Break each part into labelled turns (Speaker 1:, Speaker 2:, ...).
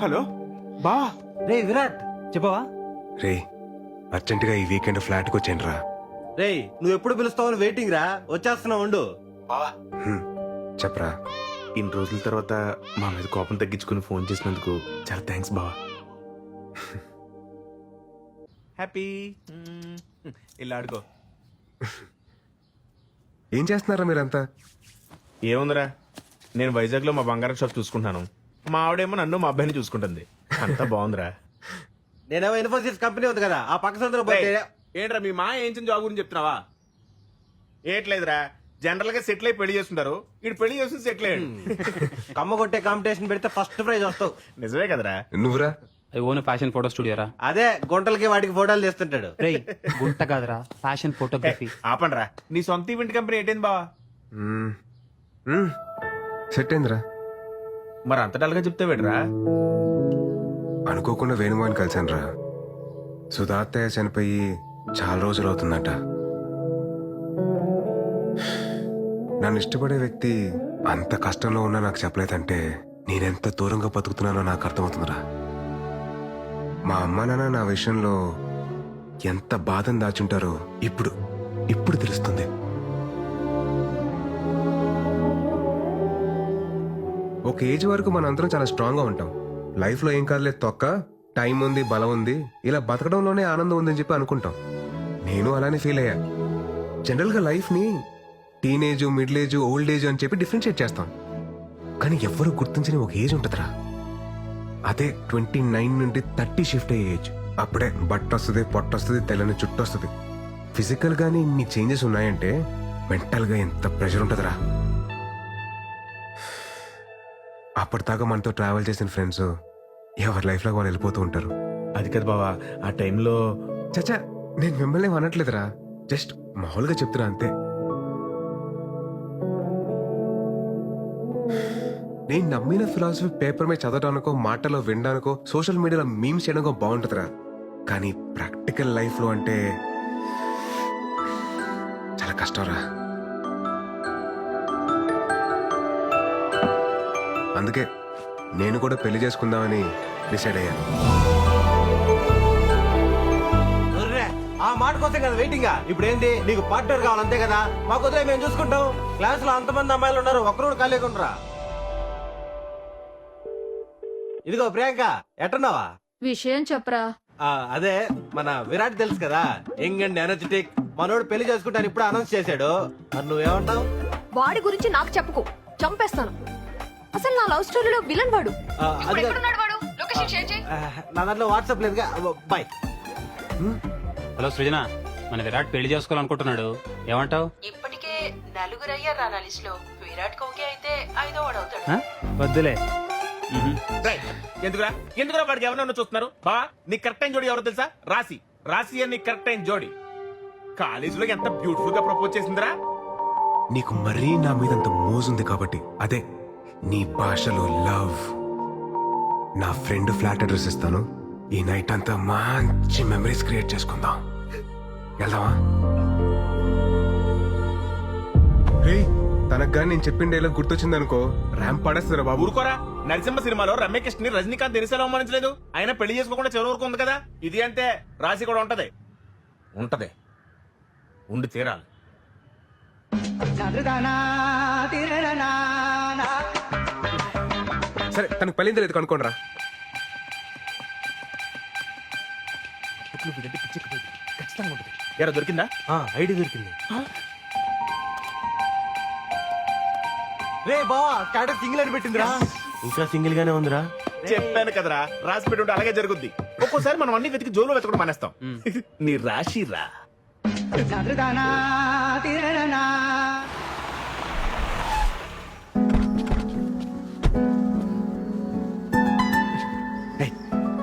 Speaker 1: Hello బా.
Speaker 2: రే విరాట్ చెప్పవా?
Speaker 3: రే అర్జెంటుగా ఈ వీకెండ్ ఫ్లాట్కి వచ్చాను రా.
Speaker 2: రే నువ్వు ఎప్పుడు పిలుస్తావని వెయిటింగ్ రా, వచ్చేస్తున్నావు ఉండు.
Speaker 3: చెప్పరా.
Speaker 1: ఇన్ని రోజుల తర్వాత మా మీద కోపం తగ్గించుకుని ఫోన్ చేసినందుకు చాలా థ్యాంక్స్ బావా. హ్యాపీ ఇలా ఆడుకో.
Speaker 3: ఏం చేస్తున్నారా మీరంతా?
Speaker 1: ఏముందిరా, నేను వైజాగ్ లో మా బంగారం షాప్ చూసుకుంటాను. మా ఆవిడేమో నన్ను మా అబ్బాయిని చూసుకుంటుంది. అంతా బాగుందిరా.
Speaker 2: నేనేమో ఇన్ఫోసిస్ కంపెనీ ఉంది కదా, ఆ పక్క సందులో పోతే.
Speaker 1: ఏంట్రా మీ మా ఏం జాబ్ గురించి చెప్తున్నావా? ఏట్లేదురా, జనరల్ గా సెటిల్ అయి పెళ్లి చేస్తుంటారు. ఇటు పెళ్లి చేస్తుంది సెటిల్ అయ్యాడు.
Speaker 2: కమ్మ కొట్టే కాంపిటీషన్ పెడితే ఫస్ట్ ప్రైజ్ వస్తావు.
Speaker 1: నిజమే కదరా.
Speaker 3: నువ్వురా?
Speaker 4: అది ఓన్ ఫ్యాషన్ ఫోటో స్టూడియో రా.
Speaker 2: అదే గుంటలకి వాటికి ఫోటోలు తీస్తుంటాడు.
Speaker 4: రే గుంట కాదురా, ఫ్యాషన్ ఫోటోగ్రఫీ.
Speaker 1: ఆపండ్రా, నీ సొంత ఈవెంట్ కంపెనీ ఏంటైంది బావా?
Speaker 3: సెట్ అయిందిరా.
Speaker 1: మరి అంత డల్గా చెప్తే వేడరా?
Speaker 3: అనుకోకుండా వేణుమాని కలిశాను రా. సుధాత్తయ్య చనిపోయి చాలా రోజులు అవుతుందట. నన్ను ఇష్టపడే వ్యక్తి అంత కష్టంలో ఉన్నా నాకు చెప్పలేదంటే నేనెంత దూరంగా బతుకుతున్నానో నాకు అర్థమవుతుందిరా. మా అమ్మ నాన్న నా విషయంలో ఎంత బాధను దాచుంటారో ఇప్పుడు తెలుస్తుంది. ఒక ఏజ్ వరకు మన అందరం చాలా స్ట్రాంగ్ గా ఉంటాం. లైఫ్ లో ఏం కాదులేదు తొక్క, టైం ఉంది, బలం ఉంది, ఇలా బతకడంలోనే ఆనందం ఉందని చెప్పి అనుకుంటాం. నేను అలానే ఫీల్ అయ్యా. జనరల్ గా లైఫ్ ని teenage, middle age, old age అని చెప్పి డిఫరెన్షియేట్ చేస్తాం. కానీ ఎవ్వరూ గుర్తించని ఒక ఏజ్ ఉంటుందిరా. అదే 29 నుండి 30 షిఫ్ట్ అయ్యే ఏజ్. అప్పుడే బట్ట వస్తుంది, పొట్ట వస్తుంది, తెల్లని చుట్టూ వస్తుంది. ఫిజికల్ గానీ ఇన్ని చేంజెస్ ఉన్నాయంటే మెంటల్ గా ఎంత ప్రెషర్ ఉంటుందిరా. అప్పటిదాకా మనతో ట్రావెల్ చేసిన ఫ్రెండ్స్ ఎవరి లైఫ్ లో వాళ్ళు వెళ్ళిపోతూ ఉంటారు.
Speaker 1: అది కదా బావా, ఆ టైంలో
Speaker 3: చచ్చా నేను మిమ్మల్ని అనట్లేదురా, జస్ట్ మామూలుగా చెప్తున్నా అంతే. నేను నమ్మిన ఫిలాసఫీ పేపర్ మీద చదవడానికో, మాటలో వినడానికో, సోషల్ మీడియాలో మీమ్స్ చేయడానికో బాగుంటుందిరా. కానీ ప్రాక్టికల్ లైఫ్ లో అంటే చాలా కష్టంరా. అందుకే నేను కూడా పెళ్లి చేసుకుందామని డిసైడ్ అయ్యాను.
Speaker 2: ఒర్రే, ఆ మాట కోసం కదా వెయిటింగ్. ఇప్పుడు ఏంటి, నీకు పార్ట్నర్ కావాలి అంతే కదా? మా కుదిరే మేము చూసుకుంటాం. క్లాస్ లో అంతమంది అమ్మాయిలు ఉన్నారు, ఒక్కరు కూడా ఖాళీకుంటారా? ఇదిగో ప్రియాంక, ఎట్టున్నావా?
Speaker 5: విషయం చెప్పరా.
Speaker 2: అదే మన విరాట్ తెలుసు కదా, యంగ్ అండ్ ఎనర్జెటిక్. మనోడు పెళ్లి చేసుకుంటాను ఇప్పుడు అనౌన్స్ చేశాడు. మరి నువ్వేమంటావు?
Speaker 5: వాడి గురించి నాకు చెప్పుకో, చంపేస్తాను. అసలు నా లవ్ స్టోరీలో విలన్ వాడు.
Speaker 2: అది కాదు.
Speaker 5: వాడు? లొకేషన్ షేర్ చేయి.
Speaker 2: నా దాంట్లో వాట్సాప్ లేదుగా. బాయ్.
Speaker 4: హలో సృజన, మన విరాట్ పెళ్లి చేసుకోవాలనుకుంటున్నాడు, ఏమంటావు?
Speaker 6: ఇప్పటికే నలుగురు అయ్యారు నా లిస్ట్ లో. విరాట్ కోహ్లీ అయితే 5వ వాడు అవుతాడు.
Speaker 4: వద్దులే.
Speaker 1: ఎందుకురా ఎందుకురా వాడికి ఎవరన్నా చూస్తున్నారు? బా, నీ కరెక్ట్ టైం జోడి ఎవరో తెలుసా? రాసి అని నీ కరెక్ట్ టైం జోడి కాలేజీలో ఎంత బ్యూటిఫుల్ గా ప్రపోజ్ చేసిందిరా.
Speaker 3: నీకు మరీ నా మీద అంత మోజుంది కాబట్టి, అదే నీ భాషలో లవ్. నా ఫ్రెండ్ ఫ్లాట్ అడ్రస్ ఇస్తాను, ఈ నైట్ అంతా మంచి మెమరీస్ క్రియేట్ చేసుకుందాం. వెళ్దామా? తనకు కానీ నేను చెప్పిన డైలాగ్ గుర్తొచ్చింది అనుకో, ర్యాంప్ పడేస్తారా బాబు.
Speaker 1: ఊరుకోరా, నరసింహ సినిమాలో రమ్యకృష్ణ ని రజనీకాంత్ దినిసేలా అవమానించలేదు. ఆయన పెళ్లి చేసుకోకుండా చివరి వరకు ఉంది కదా. ఇది అంతే, రాసి కూడా ఉంటది ఉండి తీరాలి.
Speaker 3: సరే, తనకు పెళ్ళింది లేదు కనుక్కోండి రా.
Speaker 1: ఎరా దొరికిందా?
Speaker 2: ఐడి దొరికింది. రే బావా, స్టాటస్ సింగిల్ అని పెట్టిందిరా. ఇంకా సింగిల్ గానే ఉందిరా.
Speaker 1: చెప్పాను కదరా, రాసి పెట్టి ఉంటే అలాగే జరుగుద్ది. ఒక్కోసారి మనం అన్ని వెతికి జోలో వెతకడం మానేస్తాం. నీ రాశి రా.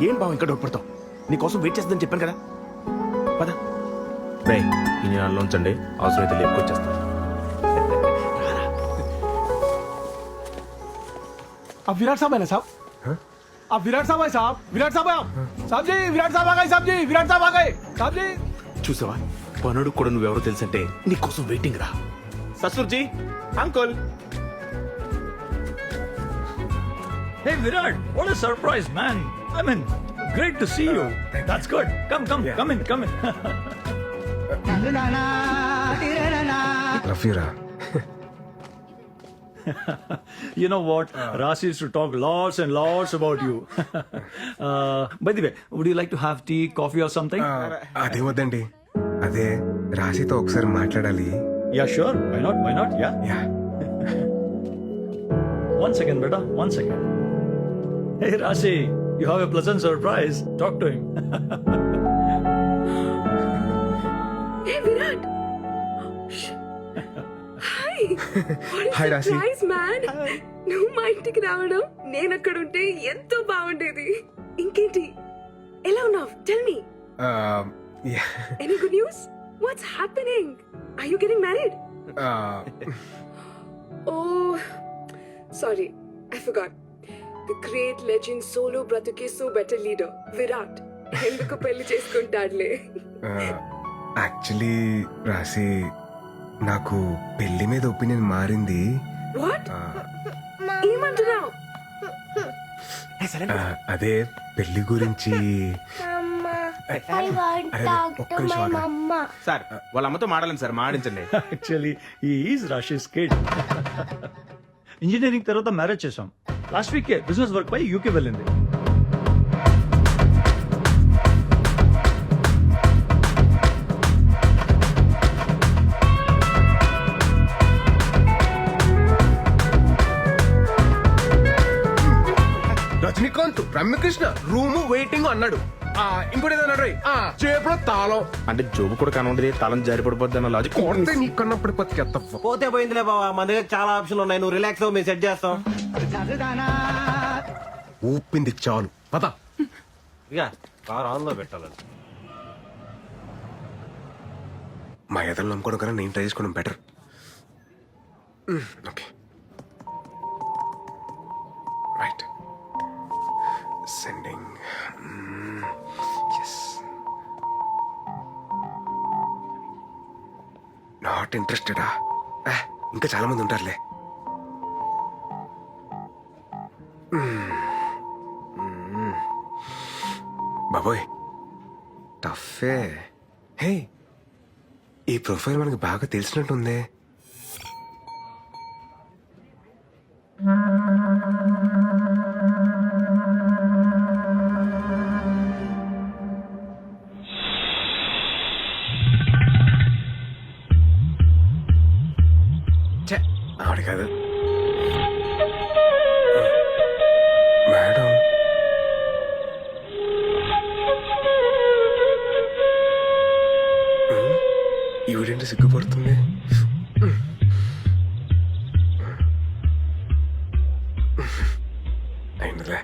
Speaker 1: ఏం బావ ఇంకా డౌట్పడతావు? నీకోసం వెయిట్ చేస్తుందని చెప్పాను కదా. పద రే, ఈ నెలలో ఉంచండి, అవసరమైతే లేపుకొచ్చేస్తాను.
Speaker 7: अब विराट साहब है ना साहब? अब विराट साहब है साहब? विराट साहब है आप? साहब जी, विराट साहब आ गए साहब जी, विराट साहब आ गए साहब जी.
Speaker 1: చూసావా, పనుడు కూడా నువ్వెవరో తెలుసంటే నీకోసం వెయిటింగ్ రా. ససూర్జీ, uncle
Speaker 8: Hey Virat, what a surprise, man. I mean, great to see you. That's good. Come in.
Speaker 3: Love you రా.
Speaker 8: You know what? Rasi used to talk lots and lots about you. By the way, would you like to have tea, coffee or something?
Speaker 3: అదే వద్దండి, అదే రాశితో ఒకసారి మాట్లాడాలి.
Speaker 8: Yeah, sure. Why not? Yeah.
Speaker 3: Yeah.
Speaker 8: One second, beta. 1 second. Hey Rasi, you have a pleasant surprise. Talk to him.
Speaker 5: Hey, Virat. Hi.
Speaker 3: Hi, Rasi.
Speaker 5: Surprise, man. నువ్వు మా ఇంటికి రావడం నేను అక్కడ ఉంటే ఎంతో బాగుండేది. ఇంకేంటి, ఎలా ఉన్నావు? Tell me.
Speaker 3: Yeah.
Speaker 5: Any good news? What's happening? Are you getting married? Oh, sorry. I forgot. The great legend solo bratuke so better leader, Virat. ఎందుకు పెళ్లి చేసుకుంటాడులే.
Speaker 3: యాక్చువల్లీ రాశి, నాకు పెళ్లి మీద ఒపీనియన్ మారింది.
Speaker 5: What? ఏమంటున్నావు?
Speaker 3: అదే పెళ్లి గురించి. ఒక్క నిమిషం ఆగండి.
Speaker 1: సార్ వాళ్ళ అమ్మతో మాడాలని sir, మాడించండి.
Speaker 8: Actually, he is Rashi's kid. Engineering తర్వాత మ్యారేజ్ చేసాం. లాస్ట్ వీక్ బిజినెస్ వర్క్ పై యూకే వెళ్ళింది.
Speaker 3: రజనీకాంత్, రమ్యకృష్ణ రూము వెయిటింగ్ అన్నాడు. ఇంకోటి ఏదో అన్నాడు, చేపలో తాళం
Speaker 1: అంటే జోబు కూడా కనుండేది, తలం జారి పడిపోద్ది అన్న లాజిక్.
Speaker 3: కొడితే నీ కన్నప్పుడు పత్తికి ఎత్తప్ప.
Speaker 2: పోతే పోయిందిలే బావా, మన దగ్గర చాలా ఆప్షన్లు ఉన్నాయి. నువ్వు రిలాక్స్ అవ్వు, మేము సెట్ చేస్తాం.
Speaker 3: ఊపింది చాలు, పద.
Speaker 2: ఇక కార్ ఆన్ లో పెట్టాలని.
Speaker 3: మా ఎదలు నమ్ముకోవడం కన్నా నేను ట్రై చేసుకోవడం better. Okay, right. Sending. Yes. Not ఇంట్రెస్టెడా? ఇంకా చాలా మంది ఉంటారులే. బాబోయ్, టఫే. హే, ఈ ప్రొఫైల్ మనకి బాగా తెలిసినట్టుందే. ఛే, ఆవిడ కాదు. మేడం, ఈవిడేంటి సిగ్గుపడుతుంది? అయిందిలే.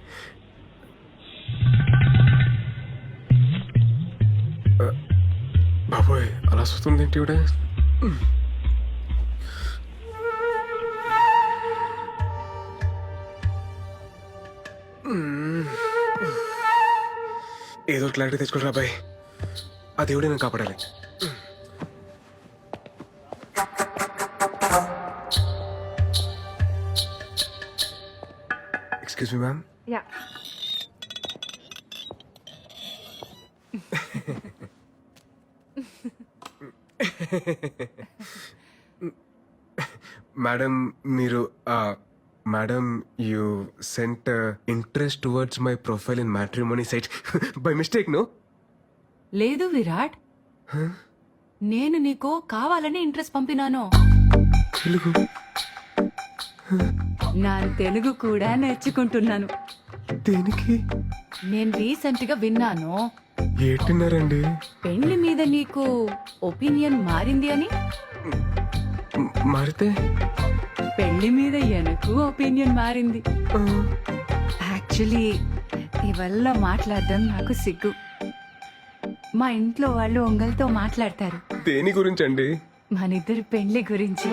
Speaker 3: బాబోయ్, అలా వస్తుంది ఏంటి ఈవిడ? ఏదో క్లారిటీ తెచ్చుకోరా బాయ్, ఆ దేవుడే నేను కాపాడాలి. Excuse me ma'am.
Speaker 5: Yeah.
Speaker 3: Madam, మీరు madam, you sent interest towards my profile in matrimony site by mistake, no?
Speaker 9: లేదు విరాట్, నేను నీకు కావాలని ఇంట్రెస్ట్ పంపినాను.
Speaker 3: తెలుగు?
Speaker 9: నా తెలుగు కూడా నేర్చుకుంటున్నాను.
Speaker 3: దేనికి?
Speaker 9: నేను రీసెంట్ గా విన్నాను,
Speaker 3: ఏంటిన్నారండి?
Speaker 9: పెళ్లి మీద నీకు ఒపీనియన్ మారింది అని.
Speaker 3: మారితే?
Speaker 9: పెళ్లి మీద ఎనకు ఒపీనియన్ మారింది. యాక్చువల్లీ ఇవల్ల మాట్లాడడం నాకు సిగ్గు. మా ఇంట్లో వాళ్ళు ఒంగల్తో మాట్లాడతారు.
Speaker 3: దేని గురించి అండి?
Speaker 9: మనిద్దరి పెళ్లి గురించి.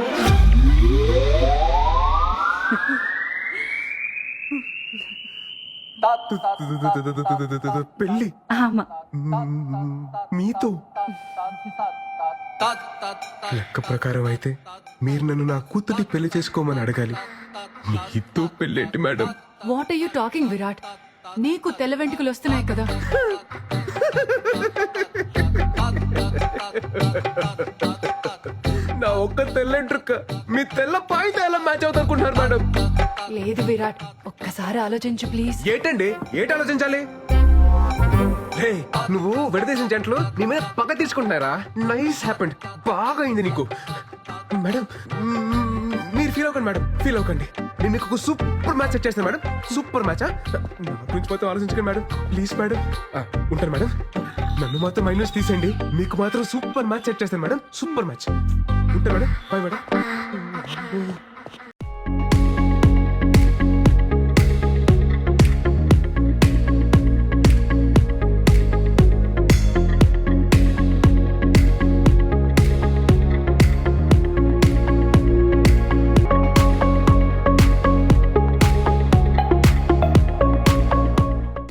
Speaker 3: పెళ్లి?
Speaker 9: ఆమా.
Speaker 3: మీతో? లెక్క ప్రకారం అయితే మీరు నన్ను నా కూతురి పెళ్లి చేసుకోమని అడగాలి. మీతో పెళ్ళేంటి madam?
Speaker 9: What are you talking Virat? నీకు తెల్ల వెంట్రుకలు వస్తున్నాయి కదా.
Speaker 3: నా ఒక్క తెల్లంట్రుక్క మీ తెల్ల పాయింట్ ఎలా మ్యాచ్ అవుతారుకుంటున్నారు మేడం?
Speaker 9: లేదు విరాట్, ఒక్కసారి ఆలోచించు ప్లీజ్.
Speaker 3: ఏంటండి ఏంటి ఆలోచించాలి? హే, నువ్వు విడదీసిన జంటలు నీ మీద పగ తీసుకుంటున్నారా? నైస్ హ్యాపెండ్, బాగా అయింది నీకు. మేడం మీరు ఫీల్ అవ్వకండి మేడం, ఫీల్ అవ్వకండి. నేను మీకు ఒక సూపర్ మ్యాచ్ సెట్ చేస్తాను మేడం, సూపర్ మ్యాచ్. నా గురించి మాత్రం ఆలోచించకండి మేడం, ప్లీజ్ మేడం. ఉంటాను మేడం, నన్ను మాత్రం మైనస్ తీసేయండి, మీకు మాత్రం సూపర్ మ్యాచ్ సెట్ చేస్తాను మేడం, సూపర్ మ్యాచ్. ఉంటాను మేడం, బాయ్ మేడం.